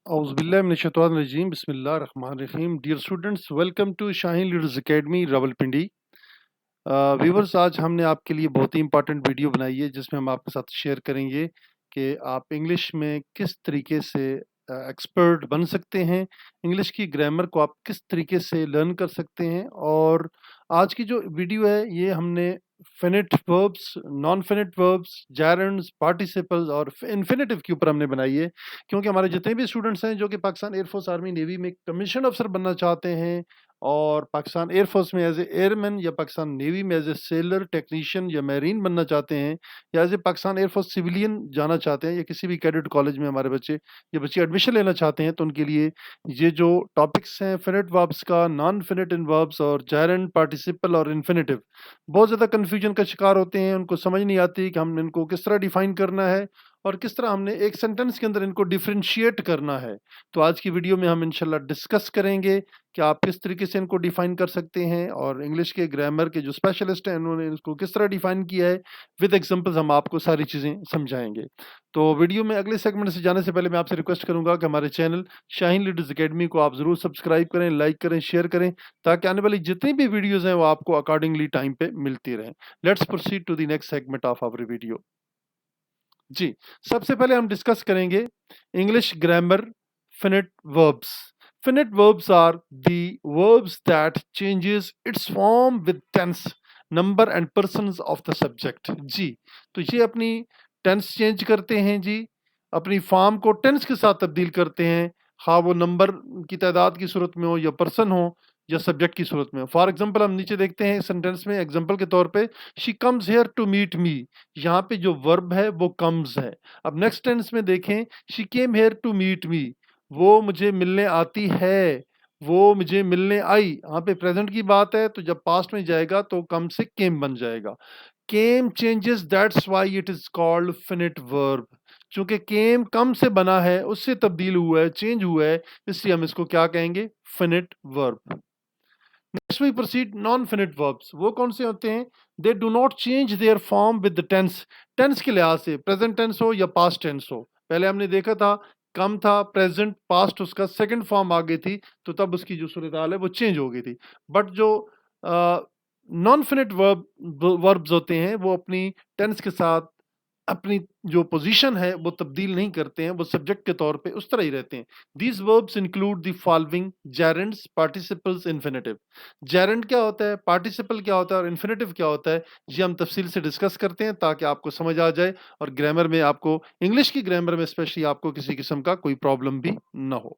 औज़ुबिल्लाहिमिनश्शैतानिर्रजीम बिस्मिल्लाहिर्रहमानिर्रहीम। Dear students, welcome to Shaheen leaders academy Rawalpindi. Viewers, आज हमने आपके लिए बहुत ही इंपॉर्टेंट वीडियो बनाई है जिसमें हम आपके साथ शेयर करेंगे कि आप इंग्लिश में किस तरीके से एक्सपर्ट बन सकते हैं, इंग्लिश की ग्रामर को आप किस तरीके से लर्न कर सकते हैं। और आज की जो वीडियो है ये हमने finite verbs, non finite verbs, gerunds, participles और इन्फिनेटिव के ऊपर हमने बनाई है, क्योंकि हमारे जितने भी स्टूडेंट्स हैं जो कि पाकिस्तान एयरफोर्स, आर्मी, नेवी में कमीशन अफसर बनना चाहते हैं और पाकिस्तान एयरफोर्स में एज ए एयरमैन या पाकिस्तान नेवी में एज ए सेलर, टेक्नीशियन या मैरीन बनना चाहते हैं, या as a Pakistan air force civilian जाना चाहते हैं, या किसी भी कैडेट कॉलेज में हमारे बच्चे या बच्चे एडमिशन लेना चाहते हैं, तो उनके लिए ये जो टॉपिक्स हैं फिनिट वर्ब्स का, नॉन फिनिट इन वर्ब्स और जैरेंड, पार्टिसिपल और इन्फिनेटिव, बहुत ज़्यादा कन्फ्यूजन का शिकार होते हैं। उनको समझ नहीं आती कि हम इनको किस तरह डिफाइन करना है और किस तरह हमने एक सेंटेंस के अंदर इनको डिफरेंशिएट करना है। तो आज की वीडियो में हम इंशाल्लाह डिस्कस करेंगे कि आप किस तरीके से इनको डिफाइन कर सकते हैं, और इंग्लिश के ग्रामर के जो स्पेशलिस्ट हैं उन्होंने इसको किस तरह डिफाइन किया है। विद एग्जांपल्स हम आपको सारी चीज़ें समझाएंगे। तो वीडियो में अगले सेगमेंट से जाने से पहले मैं आपसे रिक्वेस्ट करूंगा कि हमारे चैनल शाहीन लीडर्स एकेडमी को आप ज़रूर सब्सक्राइब करें, लाइक करें, शेयर करें, ताकि आने वाली जितनी भी वीडियोज़ हैं वो आपको अकॉर्डिंगली टाइम पे मिलती रहें। Let's proceed to the next segment of our video. जी, सबसे पहले हम डिस्कस करेंगे English grammar finite verbs. Finite verbs are the verbs that changes its form with tense, number and persons of the subject. जी, तो ये अपनी tense change करते हैं जी, अपनी फॉर्म को टेंस के साथ तब्दील करते हैं, हाँ वो नंबर की तादाद की सूरत में हो या पर्सन हो या सब्जेक्ट की सूरत में हो। फॉर एग्जाम्पल हम नीचे देखते हैं सेंटेंस में एग्जाम्पल के तौर पे, she comes here to meet me. यहाँ पे जो वर्ब है वो कम्स है। अब नेक्स्ट टेंस में देखें, she came here to meet me, वो मुझे मिलने आती है, वो मुझे मिलने आई। यहाँ पे प्रेजेंट की बात है, तो जब पास्ट में जाएगा तो कम से केम बन जाएगा। Came changes, that's why it is called finite verb. चूंकि केम कम से बना है, उससे तब्दील हुआ है, चेंज हुआ है, इसलिए हम इसको क्या कहेंगे, finite verb. Next we proceed non finite verbs. वो कौन से होते हैं? They do not change their form with the tense. Tense के लिहाज से, प्रेजेंट टेंस हो या पास्ट टेंस हो। पहले हमने देखा था कम था, प्रेजेंट पास्ट उसका सेकंड फॉर्म आ गई थी, तो तब उसकी जो सूरत हाल है वो चेंज हो गई थी। बट जो नॉन फिनिट वर्ब्स होते हैं वो अपनी टेंस के साथ अपनी जो पोजीशन है वो तब्दील नहीं करते हैं, वो सब्जेक्ट के तौर पे उस तरह ही रहते हैं। These verbs include the following: gerunds, participles, infinitive. Gerund क्या होता है, पार्टिसिपल क्या होता है और इन्फिनेटिव क्या होता है, ये हम तफसील से डिस्कस करते हैं ताकि आपको समझ आ जाए और ग्रामर में आपको, इंग्लिश की ग्रामर में स्पेशली, आपको किसी किस्म का कोई प्रॉब्लम भी ना हो।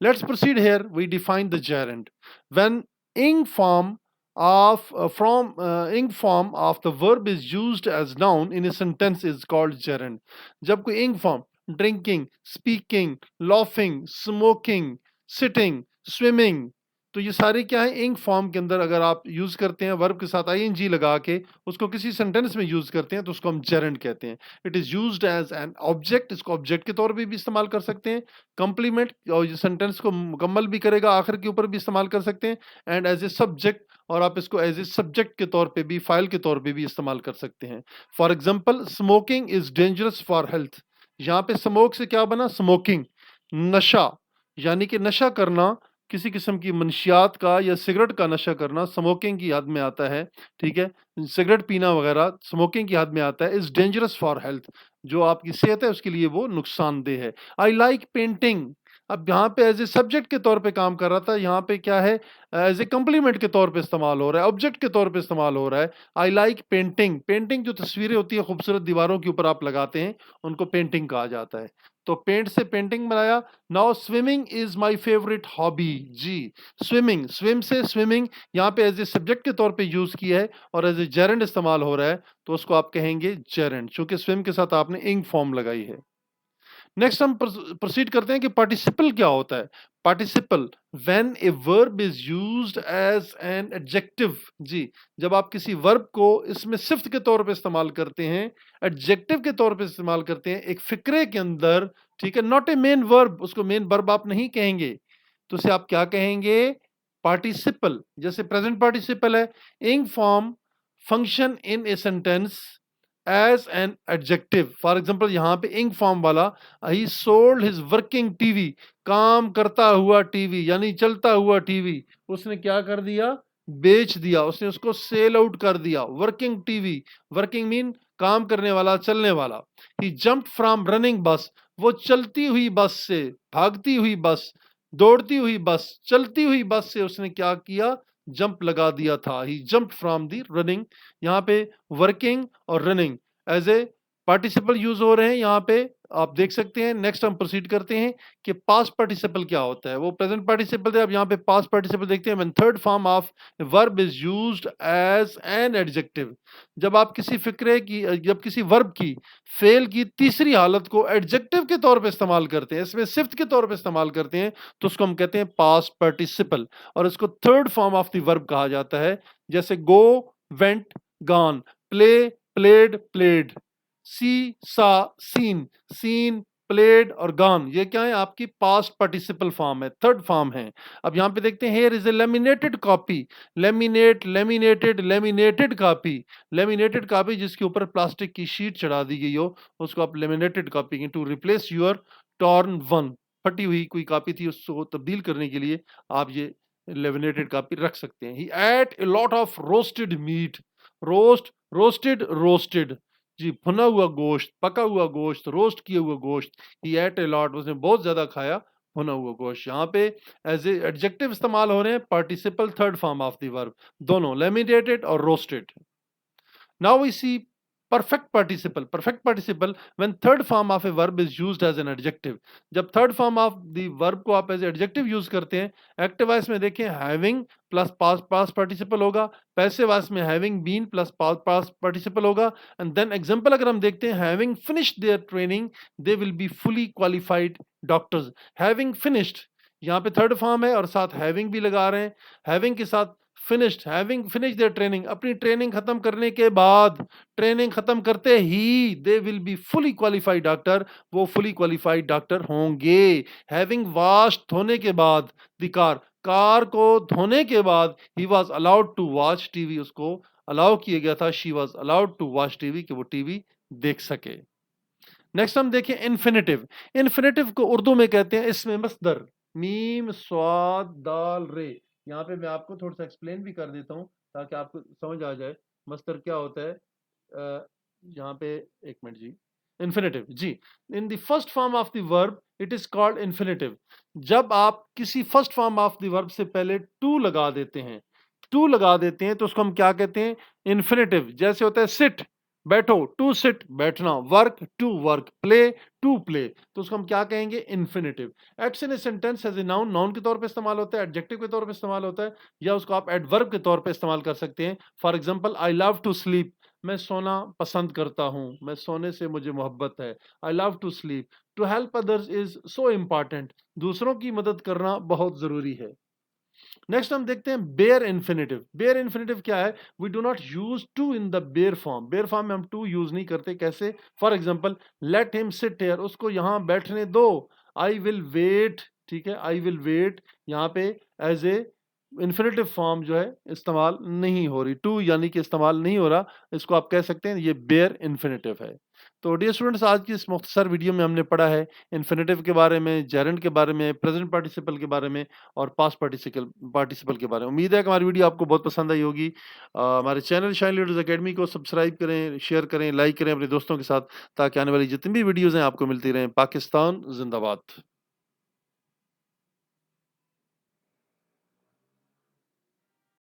Let's proceed here. We define the gerund. When ing form ing form of the verb is used as noun in a sentence is called gerund. जब कोई ing form, drinking, speaking, laughing, smoking, sitting, swimming, तो ये सारे क्या है, ing form के अंदर अगर आप यूज करते हैं वर्ब के साथ आईएनजी लगा के, उसको किसी सेंटेंस में यूज करते हैं, तो उसको हम जेरेंड कहते हैं। It is used as an object, इसको ऑब्जेक्ट के तौर पे भी इस्तेमाल कर सकते हैं, कंप्लीमेंट और ये सेंटेंस को मुकम्मल भी करेगा, आखिर के ऊपर भी इस्तेमाल कर सकते हैं, एंड एज ए सब्जेक्ट, और आप इसको एज ए सब्जेक्ट के तौर पे भी, फाइल के तौर पे भी इस्तेमाल कर सकते हैं। For example, smoking is dangerous for health. यहाँ पे स्मोक से क्या बना, स्मोकिंग, नशा, यानी कि नशा करना, किसी किस्म की मनशियात का या सिगरेट का नशा करना स्मोकिंग की हद में आता है। ठीक है, सिगरेट पीना वगैरह स्मोकिंग की हद में आता है। इज डेंजरस फॉर हेल्थ, जो आपकी सेहत है उसके लिए वो नुकसानदेह है। आई लाइक पेंटिंग, अब यहाँ पे एज ए सब्जेक्ट के तौर पे काम कर रहा था, यहाँ पे क्या है, एज ए कम्प्लीमेंट के तौर पे इस्तेमाल हो रहा है, ऑब्जेक्ट के तौर पे इस्तेमाल हो रहा है। आई लाइक पेंटिंग, पेंटिंग जो तस्वीरें होती है खूबसूरत दीवारों के ऊपर आप लगाते हैं, उनको पेंटिंग कहा जाता है। तो पेंट से पेंटिंग बनाया। Now swimming is my favourite hobby. जी, स्विमिंग, स्विम से स्विमिंग, यहाँ पे एज ए सब्जेक्ट के तौर पे यूज किया है और एज ए जेरेंड इस्तेमाल हो रहा है, तो उसको आप कहेंगे जेरेंड, चूंकि स्विम के साथ आपने इंग फॉर्म लगाई है। नेक्स्ट हम प्रोसीड करते हैं कि पार्टिसिपल क्या होता है। Participle, when a verb is used as an adjective. जी, जब आप किसी वर्ब को इसमें सिफ्त के तौर पे इस्तेमाल करते हैं, एडजेक्टिव के तौर पे इस्तेमाल करते हैं एक फिक्रे के अंदर, ठीक है, नॉट ए मेन वर्ब, उसको मेन वर्ब आप नहीं कहेंगे, तो उसे आप क्या कहेंगे, पार्टिसिपल। जैसे प्रेजेंट पार्टिसिपल है, ing form, function in a sentence as an adjective. For example यहाँ पे इंग फॉर्म वाला, he sold his working TV, काम करता हुआ टीवी यानी चलता हुआ टीवी, उसने क्या कर दिया, बेच दिया, उसने उसको सेल आउट कर दिया। वर्किंग टीवी, वर्किंग मीन काम करने वाला, चलने वाला। ही जंप्ड फ्रॉम रनिंग बस, वो चलती हुई बस से, भागती हुई बस, दौड़ती हुई बस, चलती हुई बस से उसने क्या किया, जंप लगा दिया था। He jumped from the running. यहाँ पे वर्किंग और running as a participle use हो रहे हैं। यहाँ पे आप देख सकते हैं। नेक्स्ट हम प्रोसीड करते हैं कि पास्ट पार्टिसिपल क्या होता है। वो प्रेजेंट पार्टिसिपल थे, अब यहाँ पे पास्ट पार्टिसिपल देखते हैं। When third form of verb is used as an adjective, जब आप किसी फिक्रे की, जब किसी वर्ब की फेल की तीसरी हालत को एडजेक्टिव के तौर पे इस्तेमाल करते हैं, इसमें सिफ्त के तौर पे इस्तेमाल करते हैं, तो उसको हम कहते हैं पास्ट पार्टिसिपल, और इसको third form of the verb कहा जाता है। जैसे go, went, gone, play, played, played, see, saw, seen, seen, played और गॉन, ये क्या है, आपकी पास्ट पार्टिसिपल फॉर्म है, थर्ड फॉर्म है। अब यहां पे देखते हैं, here is a laminated copy, laminate, laminated, laminated copy, laminated copy जिसके ऊपर प्लास्टिक की शीट चढ़ा दी गई हो, उसको आप laminated copy, to replace your torn one, फटी हुई कोई कॉपी थी उसको तब्दील करने के लिए आप ये लेमिनेटेड कॉपी रख सकते हैं। He ate a lot of roasted meat, roast, roasted, roasted जी, भुना हुआ गोश्त, पका हुआ गोश्त, रोस्ट किया हुआ गोश्त। ही एट ए लॉट, उसने बहुत ज्यादा खाया भुना हुआ गोश्त। यहाँ पे एज ए एडजेक्टिव इस्तेमाल हो रहे हैं, participle third form of the verb, दोनों लेमिनेटेड और roasted. Now we see perfect participle. Perfect participle when third form of a verb is used as an adjective, जब third form of the verb को आप as adjective use करते हैं, active voice में देखें having plus past participle होगा, passive voice में having been plus past participle होगा, and then example अगर हम देखते हैं, having finished their training they will be fully qualified doctors। having finished यहाँ पे थर्ड फॉर्म है और साथ हैविंग भी लगा रहे हैं, हैविंग के साथ finished, having finish their training, अपनी ट्रेनिंग खत्म करने के बाद, ट्रेनिंग खत्म करते ही they will be fully qualified doctor, वो फुली क्वालिफाइड डॉक्टर होंगे। हैविंग वॉश्ड, धोने के बाद, द कार, कार को धोने के बाद, he was allowed to watch TV, उसको अलाउ किया गया था, she was allowed to watch TV, कि वो टीवी देख सके। नेक्स्ट हम देखें इन्फिनेटिव। इन्फिनेटिव को उर्दू में कहते हैं इसमें मसदर, मीम स्वाद दाल रे। यहाँ पे मैं आपको थोड़ा सा एक्सप्लेन भी कर देता हूँ ताकि आपको समझ आ जाए मसदर क्या होता है। यहाँ पे एक मिनट जी, इन्फिनेटिव जी, in the first form of the verb it is called infinitive. जब आप किसी first form of the verb से पहले टू लगा देते हैं, टू लगा देते हैं तो उसको हम क्या कहते हैं, इन्फिनेटिव। जैसे होता है सिट, बैठो, टू सिट बैठना, work to work, play to play, तो उसको हम क्या कहेंगे, infinitive. Acts in a sentence as a noun, noun के तौर पे इस्तेमाल होता है, एडजेक्टिव के तौर पे इस्तेमाल होता है, या उसको आप एडवर्ब के तौर पे इस्तेमाल कर सकते हैं। For example, I love to sleep, मैं सोना पसंद करता हूं, मैं सोने से मुझे मोहब्बत है। I love to sleep. To help others is so important, दूसरों की मदद करना बहुत जरूरी है। नेक्स्ट हम देखते हैं बेयर इन्फिनेटिव। बेयर इन्फिनेटिव क्या है, we do not use to in the bare form, bare form में हम टू यूज नहीं करते। कैसे, for example, let him sit here, उसको यहां बैठने दो। आई विल वेट, ठीक है, आई विल वेट यहाँ पे एज ए इन्फिनेटिव फॉर्म जो है इस्तेमाल नहीं हो रही, टू यानी कि इस्तेमाल नहीं हो रहा, इसको आप कह सकते हैं ये बेयर इन्फिनेटिव है। तो डियर स्टूडेंट्स, आज की इस मुख्तसर वीडियो में हमने पढ़ा है इन्फिनेटिव के बारे में, जेरेंड के बारे में, प्रेजेंट पार्टिसिपल के बारे में और पास्ट पार्टिसिपल के बारे में। उम्मीद है कि हमारी वीडियो आपको बहुत पसंद आई होगी। हमारे चैनल शाइन लीडर्स एकेडमी को सब्सक्राइब करें, शेयर करें, लाइक करें अपने दोस्तों के साथ, ताकि आने वाली जितनी भी वीडियोज़ हैं आपको मिलती रहें। पाकिस्तान जिंदाबाद।